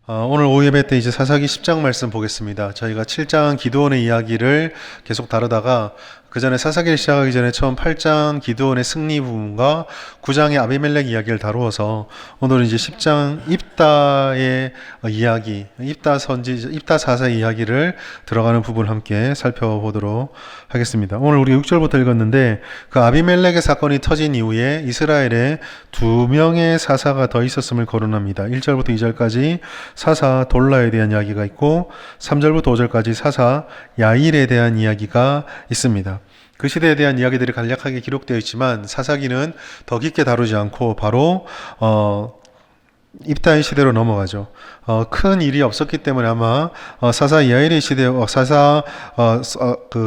오늘 오후 예배 때 이제 사사기 10장 말씀 보겠습니다. 저희가 7장 기드온의 이야기를 계속 다루다가 그 전에 사사기를 시작하기 전에 처음 8장 기드온의 승리 부분과 9장의 아비멜렉 이야기를 다루어서 오늘은 이제 10장 입다의 이야기, 입다 사사의 이야기를 들어가는 부분을 함께 살펴보도록 하겠습니다. 오늘 우리 6절부터 읽었는데 그 아비멜렉의 사건이 터진 이후에 이스라엘에 2명의 사사가 더 있었음을 거론합니다. 1절부터 2절까지 사사 돌라에 대한 이야기가 있고 3절부터 5절까지 사사 야일에 대한 이야기가 있습니다. 그 시대에 대한 이야기들이 간략하게 기록되어 있지만 사사기는 더 깊게 다루지 않고 바로 입다의 시대로 넘어가죠. 큰 일이 없었기 때문에 아마 사사 야일의 시대,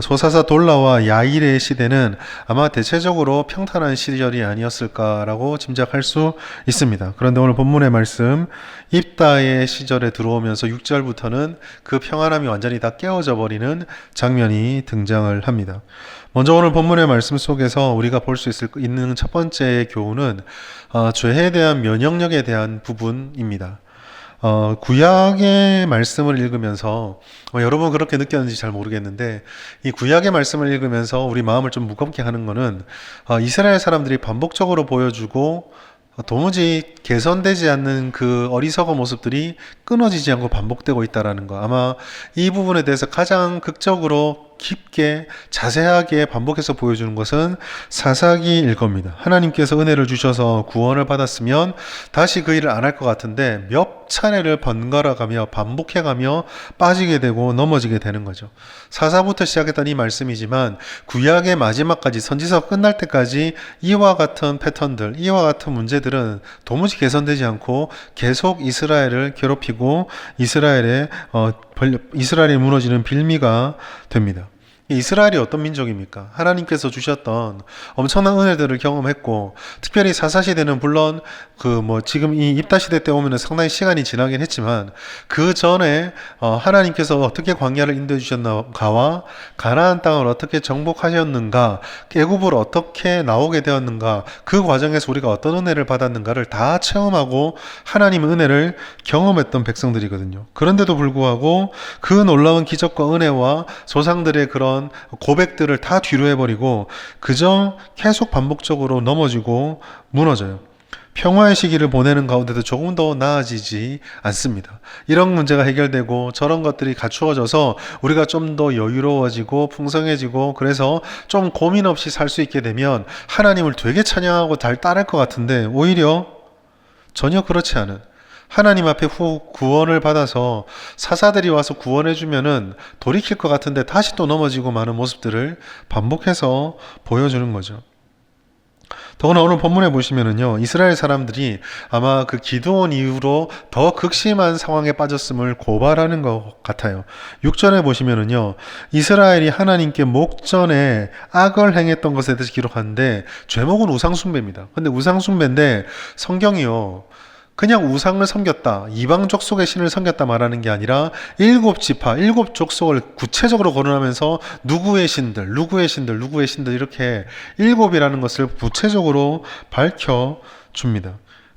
소사사 돌라와 야일의 시대는 아마 대체적으로 평탄한 시절이 아니었을까라고 짐작할 수 있습니다. 그런데 오늘 본문의 말씀 입다의 시절에 들어오면서 6절부터는 그 평안함이 완전히 다 깨어져 버리는 장면이 등장을 합니다. 먼저 오늘 본문의 말씀 속에서 우리가 볼 수 있는 첫 번째 교훈은 죄에 대한 면역력에 대한 부분입니다. 구약의 말씀을 읽으면서 여러분 그렇게 느꼈는지 잘 모르겠는데 이 구약의 말씀을 읽으면서 우리 마음을 좀 무겁게 하는 거는 이스라엘 사람들이 반복적으로 보여주고 도무지 개선되지 않는 그 어리석은 모습들이 끊어지지 않고 반복되고 있다는 거. 아마 이 부분에 대해서 가장 극적으로 깊게 자세하게 반복해서 보여주는 것은 사사기일 겁니다. 하나님께서 은혜를 주셔서 구원을 받았으면 다시 그 일을 안 할 것 같은데 몇 차례를 번갈아가며 반복해가며 빠지게 되고 넘어지게 되는 거죠. 사사부터 시작했던 이 말씀이지만 구약의 마지막까지 선지서 끝날 때까지 이와 같은 패턴들, 이와 같은 문제들은 도무지 개선되지 않고 계속 이스라엘을 괴롭히고 이스라엘이 무너지는 빌미가 됩니다. 이스라엘이 어떤 민족입니까? 하나님께서 주셨던 엄청난 은혜들을 경험했고, 특별히 사사시대는 물론 지금 이 입다시대 때 오면은 상당히 시간이 지나긴 했지만, 그 전에 하나님께서 어떻게 광야를 인도해 주셨는가와 가나안 땅을 어떻게 정복하셨는가, 애굽으로 어떻게 나오게 되었는가, 그 과정에서 우리가 어떤 은혜를 받았는가를 다 체험하고 하나님의 은혜를 경험했던 백성들이거든요. 그런데도 불구하고 그 놀라운 기적과 은혜와 조상들의 그런 고백들을 다 뒤로 해버리고 그저 계속 반복적으로 넘어지고 무너져요. 평화의 시기를 보내는 가운데도 조금 더 나아지지 않습니다. 이런 문제가 해결되고 저런 것들이 갖추어져서 우리가 좀 더 여유로워지고 풍성해지고 그래서 좀 고민 없이 살 수 있게 되면 하나님을 되게 찬양하고 잘 따를 것 같은데 오히려 전혀 그렇지 않은 하나님 앞에 구원을 받아서 사사들이 와서 구원해주면은 돌이킬 것 같은데 다시 또 넘어지고 마는 모습들을 반복해서 보여주는 거죠. 더구나 오늘 본문에 보시면은요, 이스라엘 사람들이 아마 그 기드온 이후로 더 극심한 상황에 빠졌음을 고발하는 것 같아요. 6절에 보시면은요, 이스라엘이 하나님께 목전에 악을 행했던 것에 대해서 기록하는데, 죄목은 우상숭배입니다. 근데 우상숭배인데, 성경이요, 그냥 우상을 섬겼다, 이방 족속의 신을 섬겼다 말하는 게 아니라 7지파, 7족속을 구체적으로 거론하면서 누구의 신들, 누구의 신들, 누구의 신들 이렇게 7이라는 것을 구체적으로 밝혀줍니다.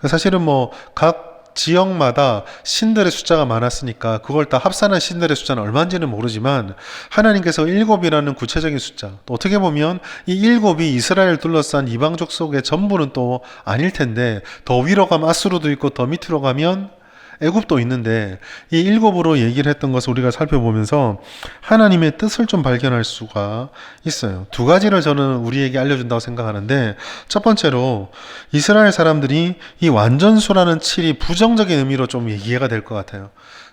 사실은 각 지역마다 신들의 숫자가 많았으니까 그걸 다 합산한 신들의 숫자는 얼마인지는 모르지만 하나님께서 7이라는 구체적인 숫자, 또 어떻게 보면 이 7이 이스라엘 둘러싼 이방족 속의 전부는 또 아닐 텐데 더 위로 가면 아수르도 있고 더 밑으로 가면 애굽도 있는데 이 7으로 얘기를 했던 것을 우리가 살펴보면서 하나님의 뜻을 좀 발견할 수가 있어요. 두 가지를 저는 우리에게 알려준다고 생각하는데, 첫 번째로 이스라엘 사람들이 이 완전수라는 7이 부정적인 의미로 좀 이해가 될 것 같아요.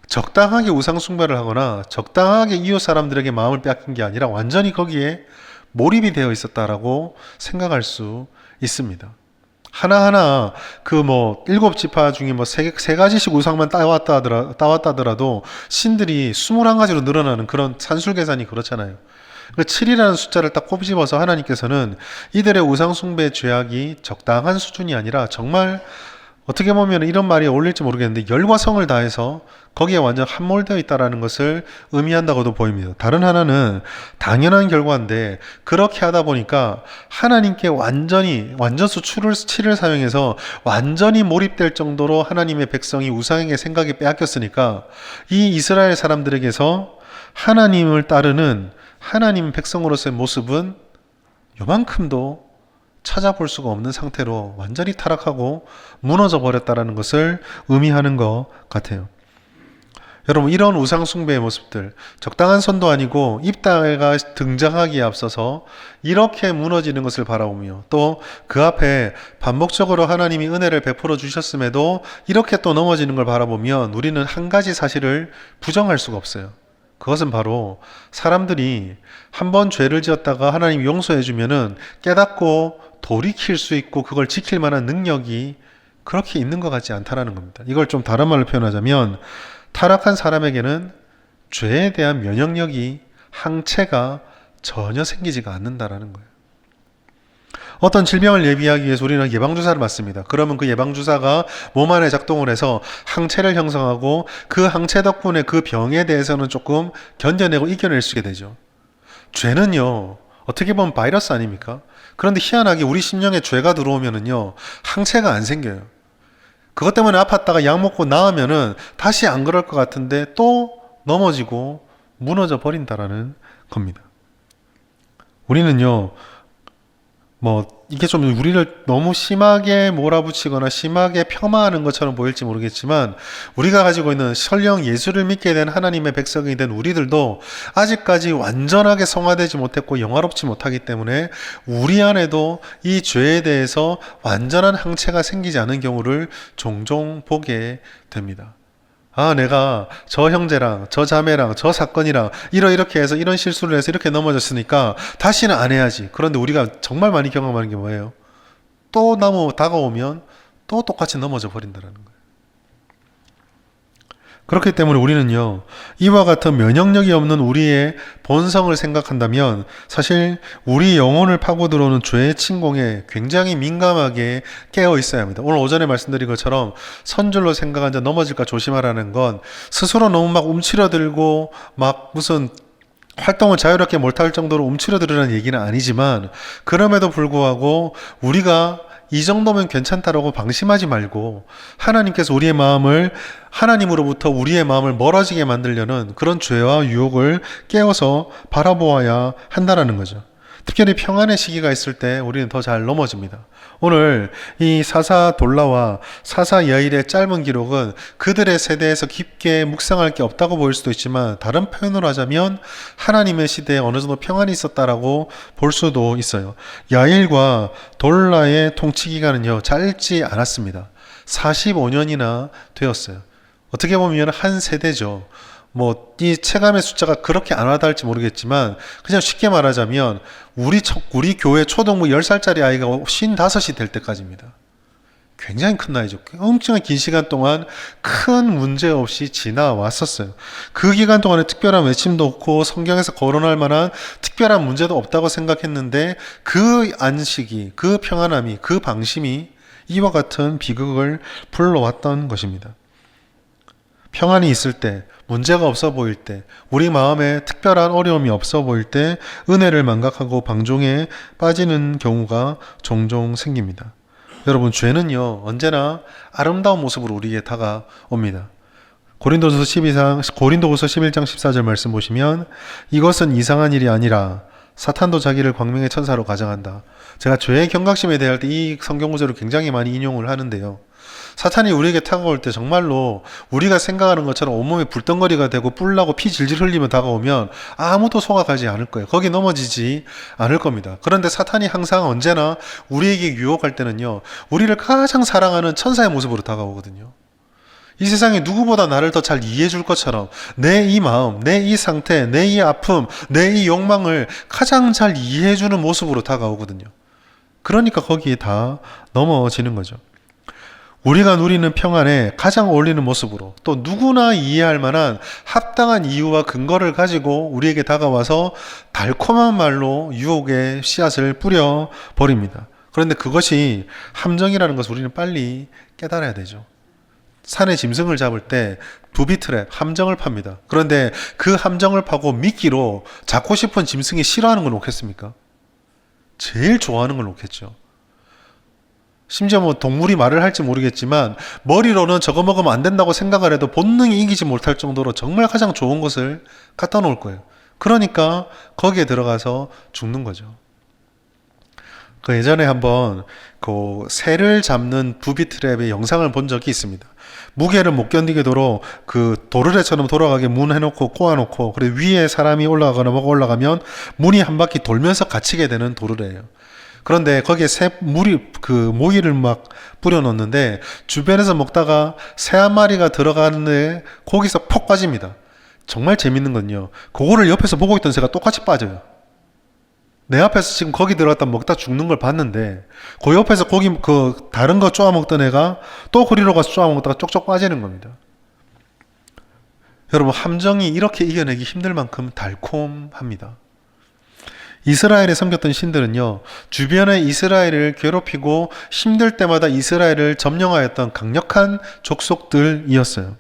적당하게 우상숭배를 하거나 적당하게 이웃 사람들에게 마음을 빼앗긴 게 아니라 완전히 거기에 몰입이 되어 있었다라고 생각할 수 있습니다. 하나하나 7지파 중에 세 가지씩 우상만 따왔다더라도 신들이 21가지로 늘어나는 그런 산술 계산이 그렇잖아요. 그 7이라는 숫자를 딱 꼽집어서 하나님께서는 이들의 우상숭배 죄악이 적당한 수준이 아니라 정말 어떻게 보면 이런 말이 어울릴지 모르겠는데 열과 성을 다해서 거기에 완전 함몰되어 있다라는 것을 의미한다고도 보입니다. 다른 하나는 당연한 결과인데 그렇게 하다 보니까 하나님께 완전수 치를 사용해서 완전히 몰입될 정도로 하나님의 백성이 우상에게 생각이 빼앗겼으니까 이 이스라엘 사람들에게서 하나님을 따르는 하나님 백성으로서의 모습은 요만큼도 찾아볼 수가 없는 상태로 완전히 타락하고 무너져 버렸다라는 것을 의미하는 것 같아요. 여러분, 이런 우상 숭배의 모습들, 적당한 선도 아니고 입다가 등장하기에 앞서서 이렇게 무너지는 것을 바라보며 또 그 앞에 반복적으로 하나님이 은혜를 베풀어 주셨음에도 이렇게 또 넘어지는 걸 바라보면 우리는 한 가지 사실을 부정할 수가 없어요. 그것은 바로 사람들이 한번 죄를 지었다가 하나님이 용서해 주면은 깨닫고 돌이킬 수 있고 그걸 지킬 만한 능력이 그렇게 있는 것 같지 않다라는 겁니다. 이걸 좀 다른 말로 표현하자면 타락한 사람에게는 죄에 대한 면역력이 항체가 전혀 생기지가 않는다라는 거예요. 어떤 질병을 예비하기 위해서 우리는 예방주사를 맞습니다. 그러면 그 예방주사가 몸 안에 작동을 해서 항체를 형성하고 그 항체 덕분에 그 병에 대해서는 조금 견뎌내고 이겨낼 수 있게 되죠. 죄는요, 어떻게 보면 바이러스 아닙니까? 그런데 희한하게 우리 심령에 죄가 들어오면은요, 항체가 안 생겨요. 그것 때문에 아팠다가 약 먹고 나으면은 다시 안 그럴 것 같은데 또 넘어지고 무너져 버린다라는 겁니다. 우리는요, 이게 좀 우리를 너무 심하게 몰아붙이거나 심하게 폄하하는 것처럼 보일지 모르겠지만 우리가 가지고 있는 설령 예수를 믿게 된 하나님의 백성이 된 우리들도 아직까지 완전하게 성화되지 못했고 영화롭지 못하기 때문에 우리 안에도 이 죄에 대해서 완전한 항체가 생기지 않은 경우를 종종 보게 됩니다. 내가 저 형제랑 저 자매랑 저 사건이랑 이렇게 해서 이런 실수를 해서 이렇게 넘어졌으니까 다시는 안 해야지. 그런데 우리가 정말 많이 경험하는 게 뭐예요? 또 다가오면 또 똑같이 넘어져 버린다는 거예요. 그렇기 때문에 우리는요, 이와 같은 면역력이 없는 우리의 본성을 생각한다면 사실 우리 영혼을 파고 들어오는 죄의 침공에 굉장히 민감하게 깨어 있어야 합니다. 오늘 오전에 말씀드린 것처럼 선줄로 생각한 자 넘어질까 조심하라는 건 스스로 너무 막 움츠러들고 막 무슨 활동을 자유롭게 못할 정도로 움츠러들으라는 얘기는 아니지만 그럼에도 불구하고 우리가 이 정도면 괜찮다라고 방심하지 말고 하나님께서 하나님으로부터 우리의 마음을 멀어지게 만들려는 그런 죄와 유혹을 깨워서 바라보아야 한다는 거죠. 특별히 평안의 시기가 있을 때 우리는 더 잘 넘어집니다. 오늘 이 사사돌라와 사사야일의 짧은 기록은 그들의 세대에서 깊게 묵상할 게 없다고 보일 수도 있지만 다른 표현으로 하자면 하나님의 시대에 어느 정도 평안이 있었다라고 볼 수도 있어요. 야일과 돌라의 통치 기간은요, 짧지 않았습니다. 45년이나 되었어요. 어떻게 보면 한 세대죠. 이 체감의 숫자가 그렇게 안 와닿을지 모르겠지만 그냥 쉽게 말하자면 우리 교회 초등부 10살짜리 아이가 55이 될 때까지입니다. 굉장히 큰 나이죠. 엄청나게 긴 시간 동안 큰 문제 없이 지나왔었어요. 그 기간 동안에 특별한 외침도 없고 성경에서 거론할 만한 특별한 문제도 없다고 생각했는데 그 안식이, 그 평안함이, 그 방심이 이와 같은 비극을 불러왔던 것입니다. 평안이 있을 때, 문제가 없어 보일 때, 우리 마음에 특별한 어려움이 없어 보일 때 은혜를 망각하고 방종에 빠지는 경우가 종종 생깁니다. 여러분, 죄는요, 언제나 아름다운 모습으로 우리에게 다가옵니다. 고린도후서 11장 14절 말씀 보시면 이것은 이상한 일이 아니라 사탄도 자기를 광명의 천사로 가정한다. 제가 죄의 경각심에 대할 때 이 성경 구절을 굉장히 많이 인용을 하는데요. 사탄이 우리에게 다가올 때 정말로 우리가 생각하는 것처럼 온몸에 불덩거리가 되고 뿔나고 피 질질 흘리며 다가오면 아무도 소각하지 않을 거예요. 거기 넘어지지 않을 겁니다. 그런데 사탄이 항상 언제나 우리에게 유혹할 때는요, 우리를 가장 사랑하는 천사의 모습으로 다가오거든요. 이 세상에 누구보다 나를 더 잘 이해해 줄 것처럼 내 이 마음, 내 이 상태, 내 이 아픔, 내 이 욕망을 가장 잘 이해해 주는 모습으로 다가오거든요. 그러니까 거기에 다 넘어지는 거죠. 우리가 누리는 평안에 가장 어울리는 모습으로 또 누구나 이해할 만한 합당한 이유와 근거를 가지고 우리에게 다가와서 달콤한 말로 유혹의 씨앗을 뿌려버립니다. 그런데 그것이 함정이라는 것을 우리는 빨리 깨달아야 되죠. 산에 짐승을 잡을 때 부비트랩, 함정을 팝니다. 그런데 그 함정을 파고 미끼로 잡고 싶은 짐승이 싫어하는 걸 놓겠습니까? 제일 좋아하는 걸 놓겠죠. 심지어 뭐 동물이 말을 할지 모르겠지만 머리로는 저거 먹으면 안 된다고 생각을 해도 본능이 이기지 못할 정도로 정말 가장 좋은 것을 갖다 놓을 거예요. 그러니까 거기에 들어가서 죽는 거죠. 그 예전에 한번 그 새를 잡는 부비트랩의 영상을 본 적이 있습니다. 무게를 못 견디게도록 그 도르래처럼 돌아가게 문 해놓고 꼬아놓고, 그래 위에 사람이 올라가거나 뭐가 올라가면 문이 한 바퀴 돌면서 갇히게 되는 도르래예요. 그런데 거기에 그 모이를 막 뿌려놓는데 주변에서 먹다가 새 한 마리가 들어가는데 거기서 퍽 빠집니다. 정말 재밌는 건요, 그거를 옆에서 보고 있던 새가 똑같이 빠져요. 내 앞에서 지금 거기 들어갔다 먹다 죽는 걸 봤는데 그 옆에서 고기 그 다른 거 쪼아 먹던 애가 또 거리로 가서 쪼아 먹다가 쪽쪽 빠지는 겁니다. 여러분, 함정이 이렇게 이겨내기 힘들 만큼 달콤합니다. 이스라엘에 섬겼던 신들은요, 주변의 이스라엘을 괴롭히고 힘들 때마다 이스라엘을 점령하였던 강력한 족속들이었어요.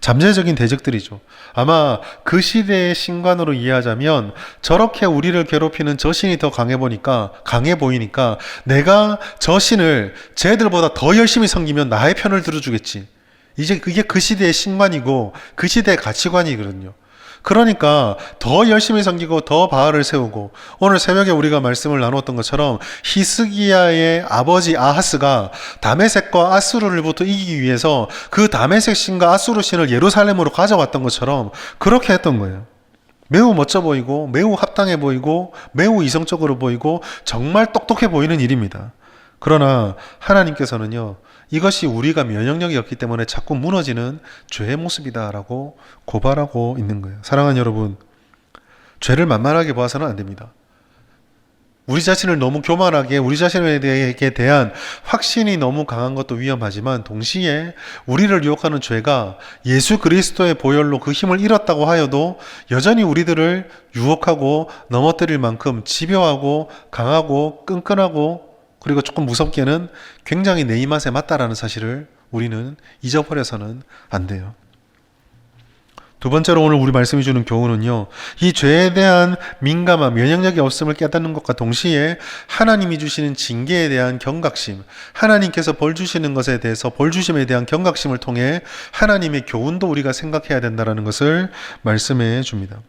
잠재적인 대적들이죠. 아마 그 시대의 신관으로 이해하자면 저렇게 우리를 괴롭히는 저 신이 더 강해 보이니까 내가 저 신을 쟤들보다 더 열심히 섬기면 나의 편을 들어주겠지. 이제 그게 그 시대의 신관이고 그 시대의 가치관이거든요. 그러니까 더 열심히 섬기고 더 바알을 세우고, 오늘 새벽에 우리가 말씀을 나눴던 것처럼 히스기야의 아버지 아하스가 다메섹과 아수르를부터 이기기 위해서 그 다메섹 신과 아수르 신을 예루살렘으로 가져왔던 것처럼 그렇게 했던 거예요. 매우 멋져 보이고 매우 합당해 보이고 매우 이성적으로 보이고 정말 똑똑해 보이는 일입니다. 그러나 하나님께서는요, 이것이 우리가 면역력이 없기 때문에 자꾸 무너지는 죄의 모습이다라고 고발하고 있는 거예요. 사랑하는 여러분, 죄를 만만하게 봐서는 안 됩니다. 우리 자신을 너무 교만하게, 우리 자신에 대한 확신이 너무 강한 것도 위험하지만 동시에 우리를 유혹하는 죄가 예수 그리스도의 보혈로 그 힘을 잃었다고 하여도 여전히 우리들을 유혹하고 넘어뜨릴 만큼 집요하고 강하고 끈끈하고, 그리고 조금 무섭게는 굉장히 내 입맛에 맞다라는 사실을 우리는 잊어버려서는 안 돼요. 두 번째로 오늘 우리 말씀이 주는 교훈은요, 이 죄에 대한 민감함, 면역력이 없음을 깨닫는 것과 동시에 하나님이 주시는 징계에 대한 경각심, 하나님께서 벌 주시는 것에 대해서 벌 주심에 대한 경각심을 통해 하나님의 교훈도 우리가 생각해야 된다는 것을 말씀해 줍니다.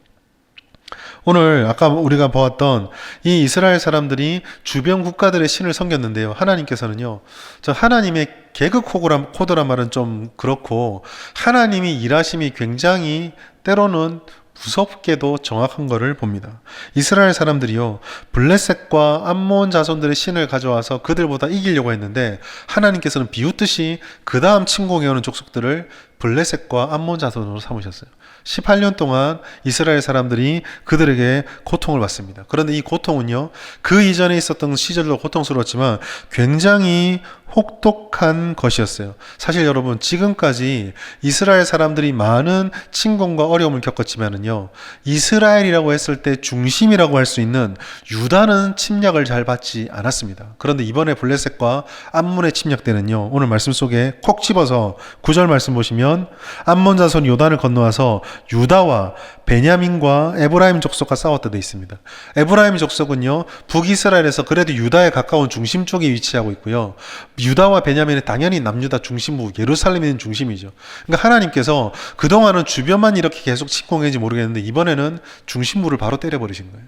오늘 아까 우리가 보았던 이 이스라엘 사람들이 주변 국가들의 신을 섬겼는데요, 하나님께서는요, 저 하나님의 개그 코드란 말은 좀 그렇고 하나님이 일하심이 굉장히 때로는 무섭게도 정확한 것을 봅니다. 이스라엘 사람들이요, 블레셋과 암몬 자손들의 신을 가져와서 그들보다 이기려고 했는데 하나님께서는 비웃듯이 그 다음 침공해오는 족속들을 블레셋과 암몬 자손으로 삼으셨어요. 18년 동안 이스라엘 사람들이 그들에게 고통을 받습니다. 그런데 이 고통은요, 그 이전에 있었던 시절도 고통스러웠지만 굉장히 혹독한 것이었어요. 사실 여러분, 지금까지 이스라엘 사람들이 많은 침공과 어려움을 겪었지만은요, 이스라엘이라고 했을 때 중심이라고 할 수 있는 유다는 침략을 잘 받지 않았습니다. 그런데 이번에 블레셋과 암몬의 침략 때는요, 오늘 말씀 속에 콕 집어서 9절 말씀 보시면 암몬 자손 요단을 건너와서 유다와 베냐민과 에브라임 족속과 싸웠다 되어 있습니다. 에브라임 족속은요, 북이스라엘에서 그래도 유다에 가까운 중심 쪽에 위치하고 있고요, 유다와 베냐민은 당연히 남유다 중심부 예루살렘이 있는 중심이죠. 그러니까 하나님께서 그동안은 주변만 이렇게 계속 침공했는지 모르겠는데 이번에는 중심부를 바로 때려버리신 거예요.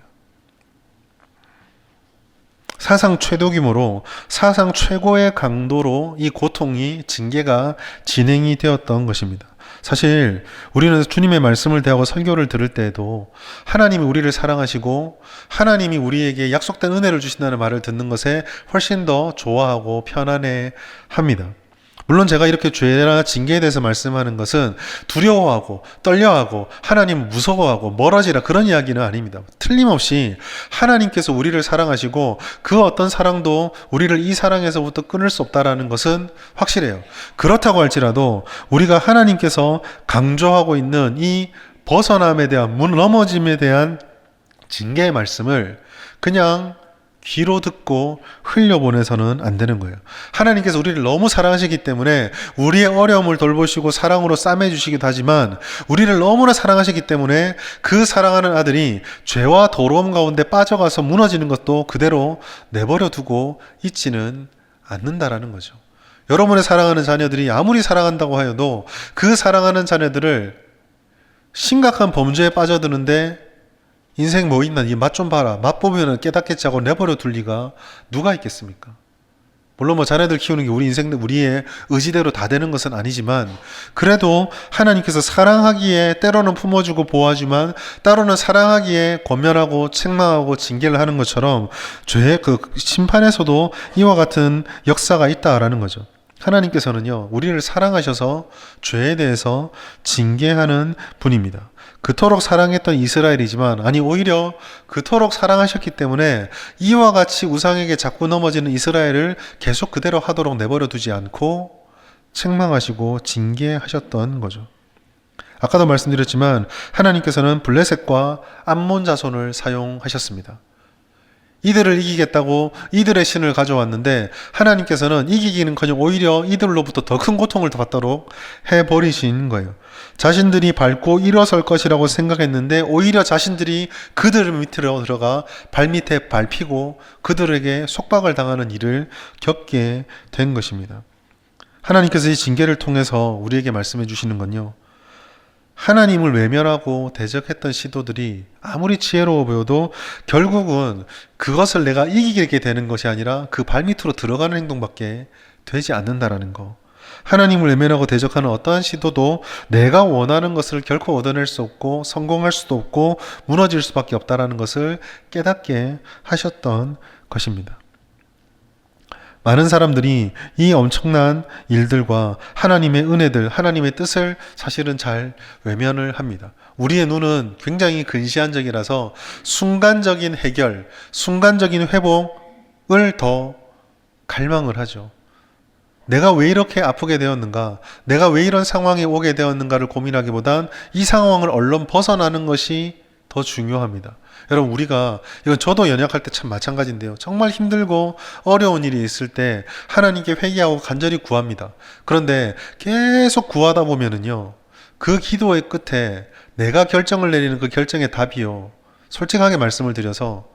사상 최대 규모로, 사상 최고의 강도로 이 고통이, 징계가 진행이 되었던 것입니다. 사실 우리는 주님의 말씀을 대하고 설교를 들을 때에도 하나님이 우리를 사랑하시고 하나님이 우리에게 약속된 은혜를 주신다는 말을 듣는 것에 훨씬 더 좋아하고 편안해 합니다. 물론 제가 이렇게 죄나 징계에 대해서 말씀하는 것은 두려워하고 떨려하고 하나님 무서워하고 멀어지라 그런 이야기는 아닙니다. 틀림없이 하나님께서 우리를 사랑하시고 그 어떤 사랑도 우리를 이 사랑에서부터 끊을 수 없다라는 것은 확실해요. 그렇다고 할지라도 우리가 하나님께서 강조하고 있는 이 벗어남에 대한, 넘어짐에 대한 징계의 말씀을 그냥 귀로 듣고 흘려보내서는 안 되는 거예요. 하나님께서 우리를 너무 사랑하시기 때문에 우리의 어려움을 돌보시고 사랑으로 싸매주시기도 하지만 우리를 너무나 사랑하시기 때문에 그 사랑하는 아들이 죄와 더러움 가운데 빠져가서 무너지는 것도 그대로 내버려 두고 있지는 않는다라는 거죠. 여러분의 사랑하는 자녀들이 아무리 사랑한다고 하여도 그 사랑하는 자녀들을 심각한 범죄에 빠져드는데 인생 뭐 있나? 이 맛 좀 봐라. 맛 보면은 깨닫겠지 하고 내버려 둘 리가 누가 있겠습니까? 물론 뭐 자녀들 키우는 게 우리의 의지대로 다 되는 것은 아니지만 그래도 하나님께서 사랑하기에 때로는 품어주고 보호하지만 때로는 사랑하기에 권면하고 책망하고 징계를 하는 것처럼 죄의 그 심판에서도 이와 같은 역사가 있다라는 거죠. 하나님께서는요, 우리를 사랑하셔서 죄에 대해서 징계하는 분입니다. 그토록 사랑했던 이스라엘이지만, 아니, 오히려 그토록 사랑하셨기 때문에 이와 같이 우상에게 자꾸 넘어지는 이스라엘을 계속 그대로 하도록 내버려 두지 않고 책망하시고 징계하셨던 거죠. 아까도 말씀드렸지만, 하나님께서는 블레셋과 암몬 자손을 사용하셨습니다. 이들을 이기겠다고 이들의 신을 가져왔는데 하나님께서는 이기기는커녕 오히려 이들로부터 더 큰 고통을 받도록 해버리신 거예요. 자신들이 밟고 일어설 것이라고 생각했는데 오히려 자신들이 그들 밑으로 들어가 발밑에 밟히고 그들에게 속박을 당하는 일을 겪게 된 것입니다. 하나님께서 이 징계를 통해서 우리에게 말씀해 주시는 건요, 하나님을 외면하고 대적했던 시도들이 아무리 지혜로워 보여도 결국은 그것을 내가 이기게 되는 것이 아니라 그 발밑으로 들어가는 행동밖에 되지 않는다라는 거. 하나님을 외면하고 대적하는 어떠한 시도도 내가 원하는 것을 결코 얻어낼 수 없고 성공할 수도 없고 무너질 수밖에 없다라는 것을 깨닫게 하셨던 것입니다. 많은 사람들이 이 엄청난 일들과 하나님의 은혜들, 하나님의 뜻을 사실은 잘 외면을 합니다. 우리의 눈은 굉장히 근시안적이라서 순간적인 해결, 순간적인 회복을 더 갈망을 하죠. 내가 왜 이렇게 아프게 되었는가? 내가 왜 이런 상황에 오게 되었는가를 고민하기보단 이 상황을 얼른 벗어나는 것이 더 중요합니다. 여러분, 우리가, 이건 저도 연약할 때 참 마찬가지인데요. 정말 힘들고 어려운 일이 있을 때 하나님께 회개하고 간절히 구합니다. 그런데 계속 구하다 보면은요, 그 기도의 끝에 내가 결정을 내리는 그 결정의 답이요, 솔직하게 말씀을 드려서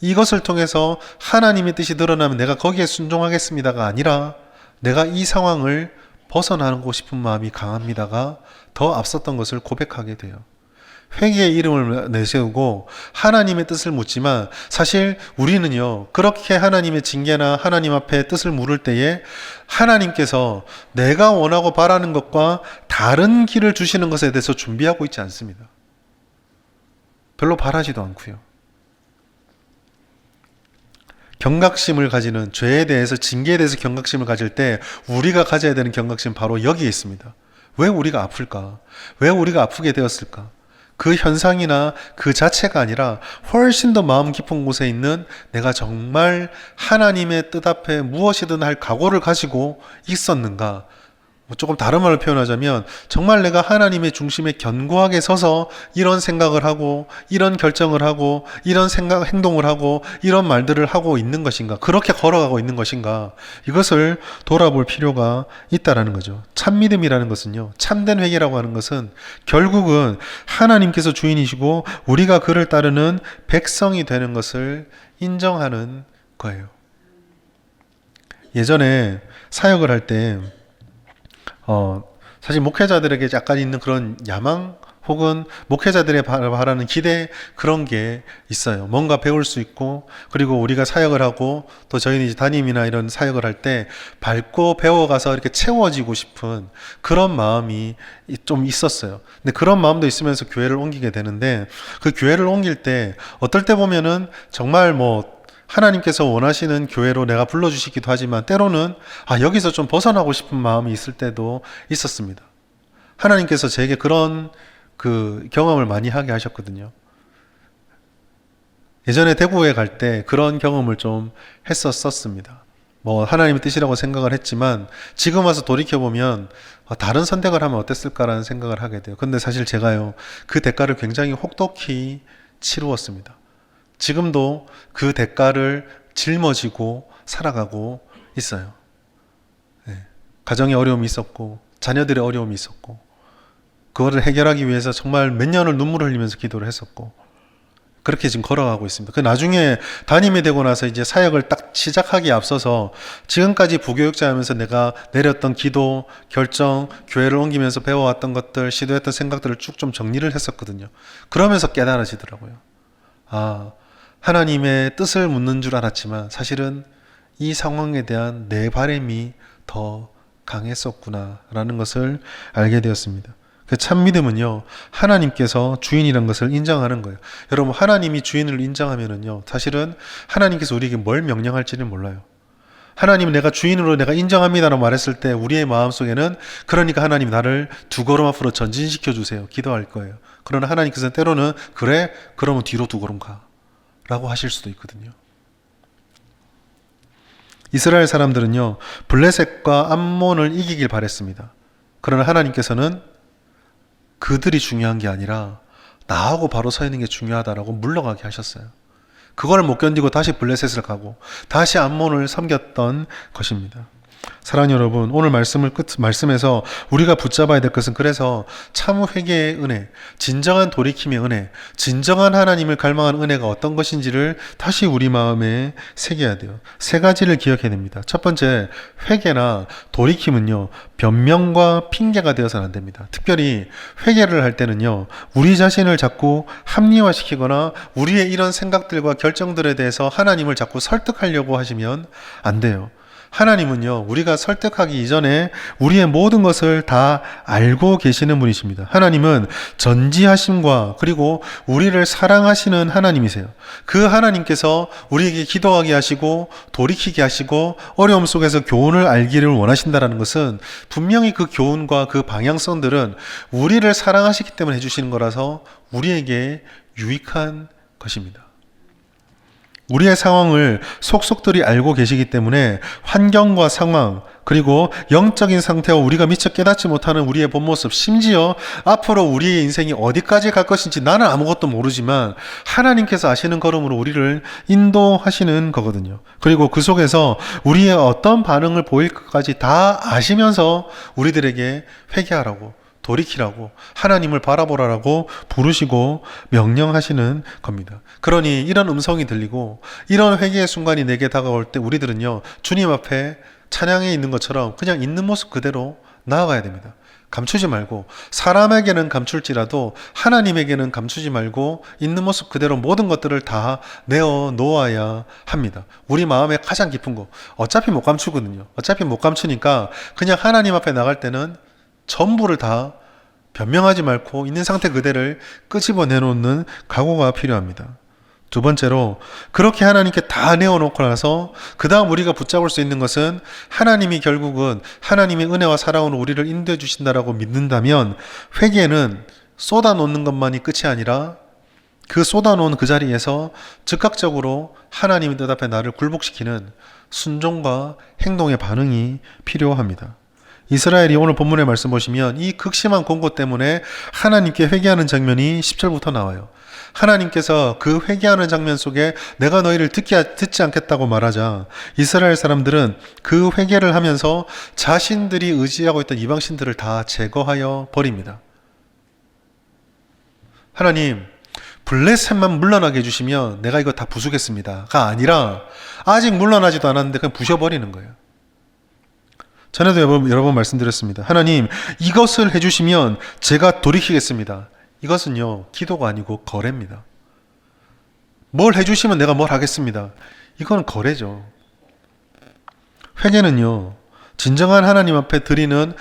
이것을 통해서 하나님의 뜻이 드러나면 내가 거기에 순종하겠습니다가 아니라 내가 이 상황을 벗어나고 싶은 마음이 강합니다가 더 앞섰던 것을 고백하게 돼요. 회개의 이름을 내세우고 하나님의 뜻을 묻지만 사실 우리는요, 그렇게 하나님의 징계나 하나님 앞에 뜻을 물을 때에 하나님께서 내가 원하고 바라는 것과 다른 길을 주시는 것에 대해서 준비하고 있지 않습니다. 별로 바라지도 않고요. 경각심을 가지는, 죄에 대해서, 징계에 대해서 경각심을 가질 때 우리가 가져야 되는 경각심은 바로 여기에 있습니다. 왜 우리가 아플까? 왜 우리가 아프게 되었을까? 그 현상이나 그 자체가 아니라 훨씬 더 마음 깊은 곳에 있는 내가 정말 하나님의 뜻 앞에 무엇이든 할 각오를 가지고 있었는가? 조금 다른 말로 표현하자면 정말 내가 하나님의 중심에 견고하게 서서 이런 생각을 하고 이런 결정을 하고 이런 행동을 하고 이런 말들을 하고 있는 것인가, 그렇게 걸어가고 있는 것인가, 이것을 돌아볼 필요가 있다라는 거죠. 참 믿음이라는 것은요, 참된 회개라고 하는 것은 결국은 하나님께서 주인이시고 우리가 그를 따르는 백성이 되는 것을 인정하는 거예요. 예전에 사역을 할때 사실 목회자들에게 약간 있는 그런 야망 혹은 목회자들의 바라는 기대, 그런 게 있어요. 뭔가 배울 수 있고, 그리고 우리가 사역을 하고 또 저희는 이제 담임이나 이런 사역을 할 때 밟고 배워가서 이렇게 채워지고 싶은 그런 마음이 좀 있었어요. 근데 그런 마음도 있으면서 교회를 옮기게 되는데, 그 교회를 옮길 때 어떨 때 보면은 정말 하나님께서 원하시는 교회로 내가 불러주시기도 하지만 때로는 여기서 좀 벗어나고 싶은 마음이 있을 때도 있었습니다. 하나님께서 제게 그런 경험을 많이 하게 하셨거든요. 예전에 대구에 갈 때 그런 경험을 좀 했었습니다. 하나님의 뜻이라고 생각을 했지만 지금 와서 돌이켜보면 다른 선택을 하면 어땠을까라는 생각을 하게 돼요. 근데 사실 제가요, 그 대가를 굉장히 혹독히 치루었습니다. 지금도 그 대가를 짊어지고 살아가고 있어요. 네. 가정에 어려움이 있었고 자녀들의 어려움이 있었고 그거를 해결하기 위해서 정말 몇 년을 눈물을 흘리면서 기도를 했었고 그렇게 지금 걸어가고 있습니다. 그 나중에 담임이 되고 나서 이제 사역을 딱 시작하기에 앞서서 지금까지 부교육자 하면서 내가 내렸던 기도, 결정, 교회를 옮기면서 배워왔던 것들, 시도했던 생각들을 쭉 좀 정리를 했었거든요. 그러면서 깨달아지더라고요. 아, 하나님의 뜻을 묻는 줄 알았지만 사실은 이 상황에 대한 내 바람이 더 강했었구나라는 것을 알게 되었습니다. 그 참 믿음은요, 하나님께서 주인이란 것을 인정하는 거예요. 여러분, 하나님이 주인을 인정하면은요, 사실은 하나님께서 우리에게 뭘 명령할지는 몰라요. 하나님 내가 주인으로 내가 인정합니다라고 말했을 때 우리의 마음속에는 그러니까 하나님 나를 두 걸음 앞으로 전진시켜 주세요. 기도할 거예요. 그러나 하나님께서는 때로는 그래? 그러면 뒤로 두 걸음 가. 라고 하실 수도 있거든요. 이스라엘 사람들은요, 블레셋과 암몬을 이기길 바랬습니다. 그러나 하나님께서는 그들이 중요한 게 아니라 나하고 바로 서 있는 게 중요하다라고 물러가게 하셨어요. 그걸 못 견디고 다시 블레셋을 가고 다시 암몬을 섬겼던 것입니다. 사랑하는 여러분, 오늘 말씀에서 우리가 붙잡아야 될 것은 그래서 참 회개의 은혜, 진정한 돌이킴의 은혜, 진정한 하나님을 갈망하는 은혜가 어떤 것인지를 다시 우리 마음에 새겨야 돼요. 세 가지를 기억해야 됩니다. 첫 번째, 회개나 돌이킴은요, 변명과 핑계가 되어서는 안 됩니다. 특별히 회개를 할 때는요, 우리 자신을 자꾸 합리화시키거나 우리의 이런 생각들과 결정들에 대해서 하나님을 자꾸 설득하려고 하시면 안 돼요. 하나님은요, 우리가 설득하기 이전에 우리의 모든 것을 다 알고 계시는 분이십니다. 하나님은 전지하심과 그리고 우리를 사랑하시는 하나님이세요. 그 하나님께서 우리에게 기도하게 하시고 돌이키게 하시고 어려움 속에서 교훈을 알기를 원하신다는 것은 분명히 그 교훈과 그 방향성들은 우리를 사랑하시기 때문에 해주시는 거라서 우리에게 유익한 것입니다. 우리의 상황을 속속들이 알고 계시기 때문에 환경과 상황 그리고 영적인 상태와 우리가 미처 깨닫지 못하는 우리의 본 모습, 심지어 앞으로 우리의 인생이 어디까지 갈 것인지 나는 아무것도 모르지만 하나님께서 아시는 걸음으로 우리를 인도하시는 거거든요. 그리고 그 속에서 우리의 어떤 반응을 보일 것까지 다 아시면서 우리들에게 회개하라고, 돌이키라고, 하나님을 바라보라라고 부르시고 명령하시는 겁니다. 그러니 이런 음성이 들리고 이런 회개의 순간이 내게 다가올 때 우리들은요, 주님 앞에 찬양에 있는 것처럼 그냥 있는 모습 그대로 나아가야 됩니다. 감추지 말고, 사람에게는 감출지라도 하나님에게는 감추지 말고 있는 모습 그대로 모든 것들을 다 내어 놓아야 합니다. 우리 마음의 가장 깊은 거 어차피 못 감추거든요. 어차피 못 감추니까 그냥 하나님 앞에 나갈 때는 전부를 다 변명하지 말고 있는 상태 그대를 끄집어 내놓는 각오가 필요합니다. 두 번째로, 그렇게 하나님께 다 내어놓고 나서 그 다음 우리가 붙잡을 수 있는 것은 하나님이 결국은 하나님의 은혜와 사랑으로 우리를 인도해 주신다라고 믿는다면 회개는 쏟아놓는 것만이 끝이 아니라 그 쏟아놓은 그 자리에서 즉각적으로 하나님의 뜻 앞에 나를 굴복시키는 순종과 행동의 반응이 필요합니다. 이스라엘이 오늘 본문의 말씀 보시면 이 극심한 공고 때문에 하나님께 회개하는 장면이 10절부터 나와요. 하나님께서 그 회개하는 장면 속에 내가 너희를 듣지 않겠다고 말하자 이스라엘 사람들은 그 회개를 하면서 자신들이 의지하고 있던 이방신들을 다 제거하여 버립니다. 하나님, 블레셋만 물러나게 해주시면 내가 이거 다 부수겠습니다가 아니라 아직 물러나지도 않았는데 그냥 부셔버리는 거예요. 전에도 여러 번 말씀드렸습니다. 하나님, 이것을 해주시면 제가 돌이키겠습니다. 이것은요, 기도가 아니고 거래입니다. 뭘 해주시면 내가 뭘 하겠습니다. 이건 거래죠. 회개는요, 진정한 하나님 앞에 드리는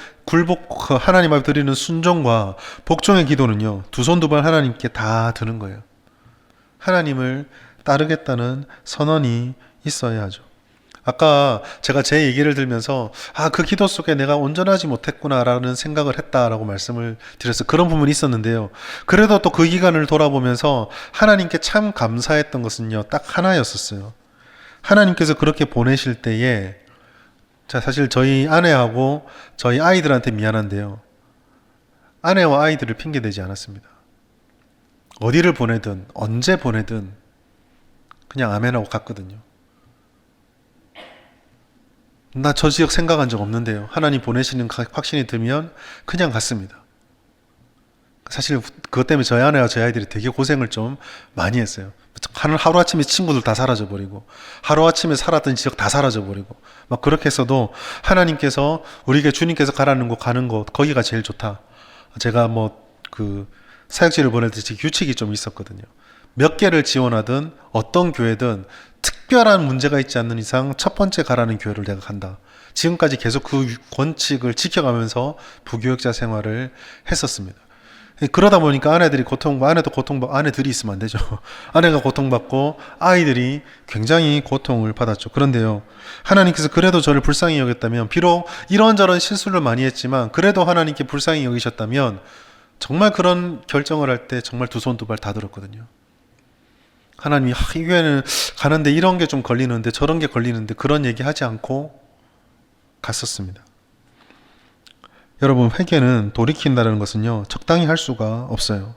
하나님 앞에 드리는 순종과 복종의 기도는요, 두 손 두 발 하나님께 다 드는 거예요. 하나님을 따르겠다는 선언이 있어야 하죠. 아까 제가 제 얘기를 들면서 그 기도 속에 내가 온전하지 못했구나라는 생각을 했다라고 말씀을 드렸어요. 그런 부분이 있었는데요. 그래도 또 그 기간을 돌아보면서 하나님께 참 감사했던 것은요, 딱 하나였었어요. 하나님께서 그렇게 보내실 때에 사실 저희 아내하고 저희 아이들한테 미안한데요. 아내와 아이들을 핑계대지 않았습니다. 어디를 보내든 언제 보내든 그냥 아멘하고 갔거든요. 나 저 지역 생각한 적 없는데요. 하나님 보내시는 확신이 들면 그냥 갔습니다. 사실 그것 때문에 저희 아내와 저희 아이들이 되게 고생을 좀 많이 했어요. 하루아침에 친구들 다 사라져버리고 하루아침에 살았던 지역 다 사라져버리고 막 그렇게 해서도 하나님께서 우리에게 주님께서 가라는 곳 가는 곳 거기가 제일 좋다. 제가 그 사역지를 보낼 때 제 규칙이 좀 있었거든요. 몇 개를 지원하든 어떤 교회든 특별한 문제가 있지 않는 이상 첫 번째 가라는 교회를 내가 간다. 지금까지 계속 그 원칙을 지켜가면서 부교역자 생활을 했었습니다. 그러다 보니까 아내들이 아내들이 있으면 안 되죠. 아내가 고통받고 아이들이 굉장히 고통을 받았죠. 그런데요, 하나님께서 그래도 저를 불쌍히 여겼다면, 비록 이런저런 실수를 많이 했지만 그래도 하나님께 불쌍히 여기셨다면 정말 그런 결정을 할 때 정말 두 손 두 발 다 들었거든요. 하나님이 이 교회는 가는데 이런 게 좀 걸리는데 저런 게 걸리는데 그런 얘기 하지 않고 갔었습니다. 여러분, 회개는 돌이킨다는 것은요, 적당히 할 수가 없어요.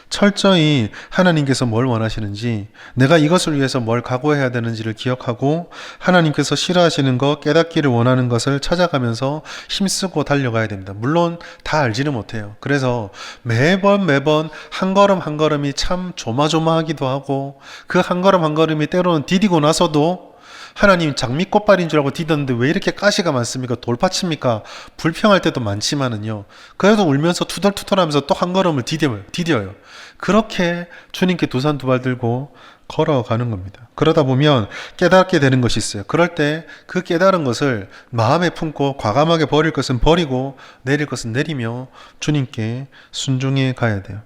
철저히 하나님께서 뭘 원하시는지, 내가 이것을 위해서 뭘 각오해야 되는지를 기억하고 하나님께서 싫어하시는 것, 깨닫기를 원하는 것을 찾아가면서 힘쓰고 달려가야 됩니다. 물론 다 알지는 못해요. 그래서 매번 한 걸음 한 걸음이 참 조마조마하기도 하고, 그 한 걸음 한 걸음이 때로는 디디고 나서도 하나님 장미꽃발인 줄 알고 디뎠는데 왜 이렇게 가시가 많습니까? 돌파칩니까? 불평할 때도 많지만은요, 그래도 울면서 투덜투덜하면서 또 한 걸음을 디뎌요. 그렇게 주님께 두 손 두 발 들고 걸어가는 겁니다. 그러다 보면 깨닫게 되는 것이 있어요. 그럴 때 그 깨달은 것을 마음에 품고 과감하게 버릴 것은 버리고 내릴 것은 내리며 주님께 순종해 가야 돼요.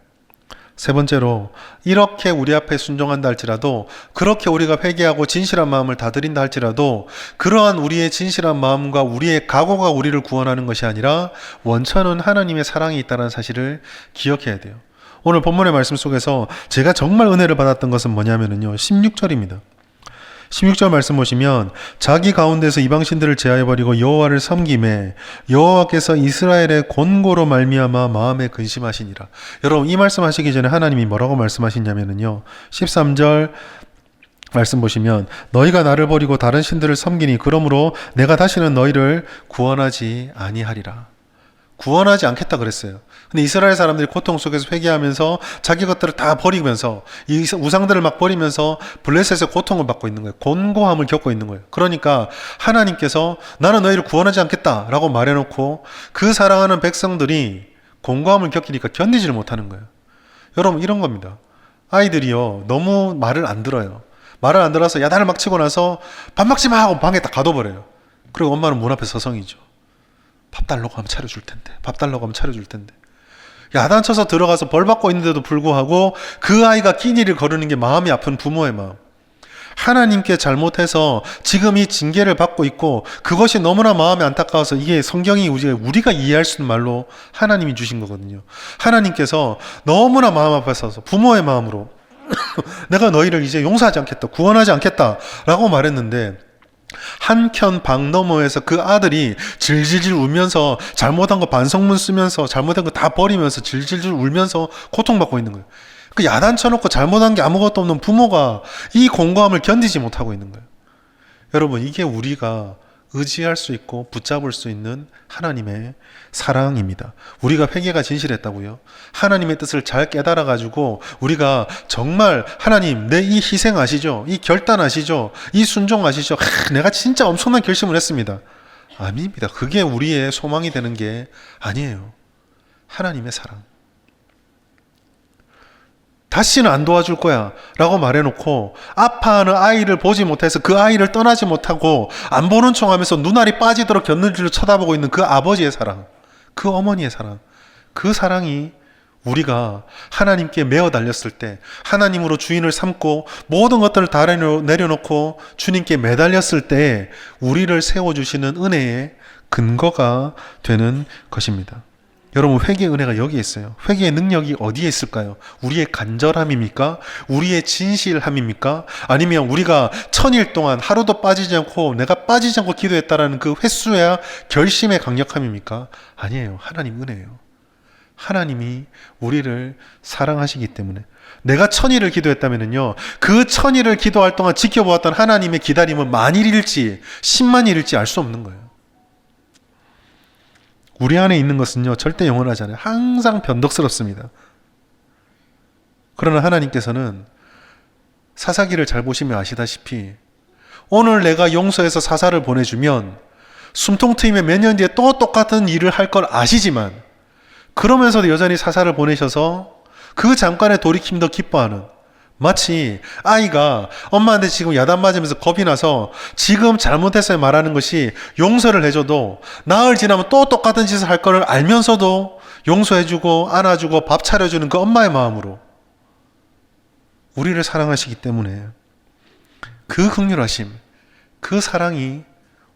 세 번째로, 이렇게 우리 앞에 순종한다 할지라도, 그렇게 우리가 회개하고 진실한 마음을 다드린다 할지라도, 그러한 우리의 진실한 마음과 우리의 각오가 우리를 구원하는 것이 아니라 원천은 하나님의 사랑이 있다는 사실을 기억해야 돼요. 오늘 본문의 말씀 속에서 제가 정말 은혜를 받았던 것은 뭐냐면요, 16절입니다. 16절 말씀 보시면, 자기 가운데서 이방신들을 제하여버리고 여호와를 섬김에 여호와께서 이스라엘의 권고로 말미암아 마음에 근심하시니라. 여러분, 이 말씀 하시기 전에 하나님이 뭐라고 말씀하시냐면요, 13절 말씀 보시면, 너희가 나를 버리고 다른 신들을 섬기니 그러므로 내가 다시는 너희를 구원하지 아니하리라. 구원하지 않겠다 그랬어요. 근데 이스라엘 사람들이 고통 속에서 회개하면서 자기 것들을 다 버리면서 이 우상들을 막 버리면서 블레셋의 고통을 받고 있는 거예요. 곤고함을 겪고 있는 거예요. 그러니까 하나님께서 나는 너희를 구원하지 않겠다 라고 말해놓고 그 사랑하는 백성들이 곤고함을 겪으니까 견디지를 못하는 거예요. 여러분, 이런 겁니다. 아이들이요, 너무 말을 안 들어요. 말을 안 들어서 야단을 막 치고 나서 밥 먹지 마 하고 방에 딱 가둬버려요. 그리고 엄마는 문 앞에 서성이죠. 밥 달라고 하면 차려줄 텐데, 밥 달라고 하면 차려줄 텐데. 야단쳐서 들어가서 벌 받고 있는데도 불구하고 그 아이가 끼니를 거르는 게 마음이 아픈 부모의 마음. 하나님께 잘못해서 지금 이 징계를 받고 있고 그것이 너무나 마음이 안타까워서, 이게 성경이 우리가 이해할 수 있는 말로 하나님이 주신 거거든요. 하나님께서 너무나 마음 아파서 부모의 마음으로 내가 너희를 이제 용서하지 않겠다, 구원하지 않겠다 라고 말했는데, 한켠 방 너머에서 그 아들이 질질질 울면서 잘못한 거 반성문 쓰면서 잘못한 거 다 버리면서 질질질 울면서 고통받고 있는 거예요. 그 야단 쳐놓고 잘못한 게 아무것도 없는 부모가 이 공고함을 견디지 못하고 있는 거예요. 여러분, 이게 우리가 의지할 수 있고 붙잡을 수 있는 하나님의 사랑입니다. 우리가 회개가 진실했다고요? 하나님의 뜻을 잘 깨달아가지고 우리가 정말 하나님, 내 이 희생 아시죠? 이 결단 아시죠? 이 순종 아시죠? 내가 진짜 엄청난 결심을 했습니다. 아닙니다. 그게 우리의 소망이 되는 게 아니에요. 하나님의 사랑. 다시는 안 도와줄 거야 라고 말해놓고 아파하는 아이를 보지 못해서 그 아이를 떠나지 못하고 안 보는 척 하면서 눈알이 빠지도록 곁눈질로 쳐다보고 있는 그 아버지의 사랑, 그 어머니의 사랑, 그 사랑이 우리가 하나님께 매어 달렸을 때, 하나님으로 주인을 삼고 모든 것들을 다 내려놓고 주님께 매달렸을 때 우리를 세워주시는 은혜의 근거가 되는 것입니다. 여러분, 회개의 은혜가 여기에 있어요. 회개의 능력이 어디에 있을까요? 우리의 간절함입니까? 우리의 진실함입니까? 아니면 우리가 1000일 동안 하루도 빠지지 않고 내가 빠지지 않고 기도했다라는 그 횟수야 결심의 강력함입니까? 아니에요. 하나님 은혜예요. 하나님이 우리를 사랑하시기 때문에. 내가 1000일을 기도했다면요, 그 1000일을 기도할 동안 지켜보았던 하나님의 기다림은 만일일지 10만일일지 알 수 없는 거예요. 우리 안에 있는 것은요, 절대 영원하지 않아요. 항상 변덕스럽습니다. 그러나 하나님께서는 사사기를 잘 보시면 아시다시피 오늘 내가 용서해서 사사를 보내주면 숨통 트이면 몇 년 뒤에 또 똑같은 일을 할 걸 아시지만 그러면서도 여전히 사사를 보내셔서 그 잠깐의 돌이킴도 기뻐하는, 마치 아이가 엄마한테 지금 야단 맞으면서 겁이 나서 지금 잘못했어요 말하는 것이 용서를 해줘도 나흘 지나면 또 똑같은 짓을 할 거를 알면서도 용서해주고 안아주고 밥 차려주는 그 엄마의 마음으로 우리를 사랑하시기 때문에 그 긍휼하심, 그 사랑이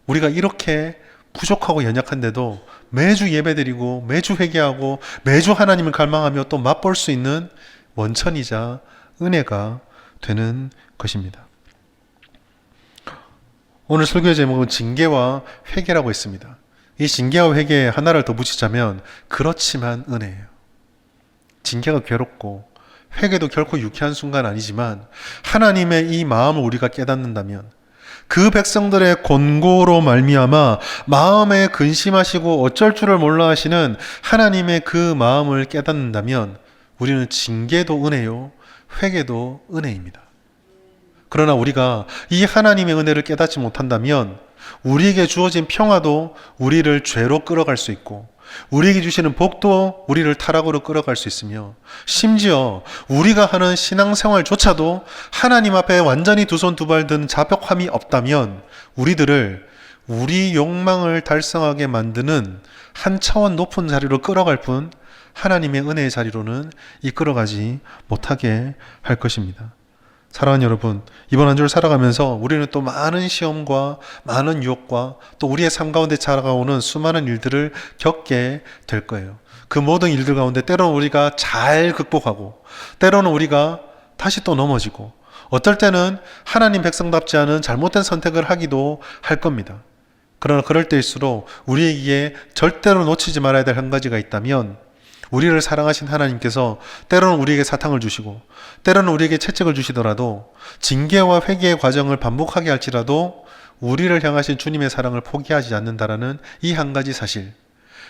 우리가 이렇게 부족하고 연약한데도 매주 예배드리고 매주 회개하고 매주 하나님을 갈망하며 또 맛볼 수 있는 원천이자 은혜가 되는 것입니다. 오늘 설교의 제목은 징계와 회개라고 했습니다. 이 징계와 회개에 하나를 더 붙이자면 그렇지만 은혜예요. 징계가 괴롭고 회개도 결코 유쾌한 순간 아니지만 하나님의 이 마음을 우리가 깨닫는다면, 그 백성들의 권고로 말미암아 마음에 근심하시고 어쩔 줄을 몰라 하시는 하나님의 그 마음을 깨닫는다면 우리는 징계도 은혜요, 회개도 은혜입니다. 그러나 우리가 이 하나님의 은혜를 깨닫지 못한다면 우리에게 주어진 평화도 우리를 죄로 끌어갈 수 있고, 우리에게 주시는 복도 우리를 타락으로 끌어갈 수 있으며, 심지어 우리가 하는 신앙생활조차도 하나님 앞에 완전히 두 손 두 발 든 자벽함이 없다면 우리들을 우리 욕망을 달성하게 만드는 한 차원 높은 자리로 끌어갈 뿐 하나님의 은혜의 자리로는 이끌어가지 못하게 할 것입니다. 사랑하는 여러분, 이번 한 주를 살아가면서 우리는 또 많은 시험과 많은 유혹과 또 우리의 삶 가운데 찾아오는 수많은 일들을 겪게 될 거예요. 그 모든 일들 가운데 때로는 우리가 잘 극복하고 때로는 우리가 다시 또 넘어지고 어떨 때는 하나님 백성답지 않은 잘못된 선택을 하기도 할 겁니다. 그러나 그럴 때일수록 우리에게 절대로 놓치지 말아야 될 한 가지가 있다면, 우리를 사랑하신 하나님께서 때로는 우리에게 사탕을 주시고 때로는 우리에게 채찍을 주시더라도 징계와 회개의 과정을 반복하게 할지라도 우리를 향하신 주님의 사랑을 포기하지 않는다라는 이 한 가지 사실,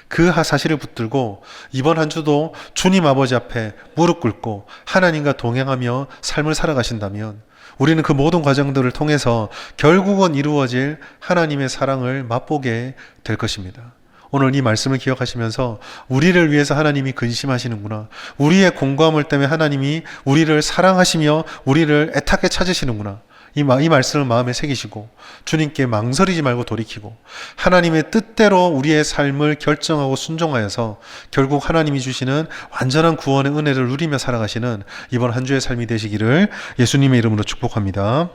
그 사실을 붙들고 이번 한 주도 주님 아버지 앞에 무릎 꿇고 하나님과 동행하며 삶을 살아가신다면 우리는 그 모든 과정들을 통해서 결국은 이루어질 하나님의 사랑을 맛보게 될 것입니다. 오늘 이 말씀을 기억하시면서 우리를 위해서 하나님이 근심하시는구나, 우리의 공고함을 때문에 하나님이 우리를 사랑하시며 우리를 애타게 찾으시는구나, 이 말씀을 마음에 새기시고 주님께 망설이지 말고 돌이키고 하나님의 뜻대로 우리의 삶을 결정하고 순종하여서 결국 하나님이 주시는 완전한 구원의 은혜를 누리며 살아가시는 이번 한 주의 삶이 되시기를 예수님의 이름으로 축복합니다.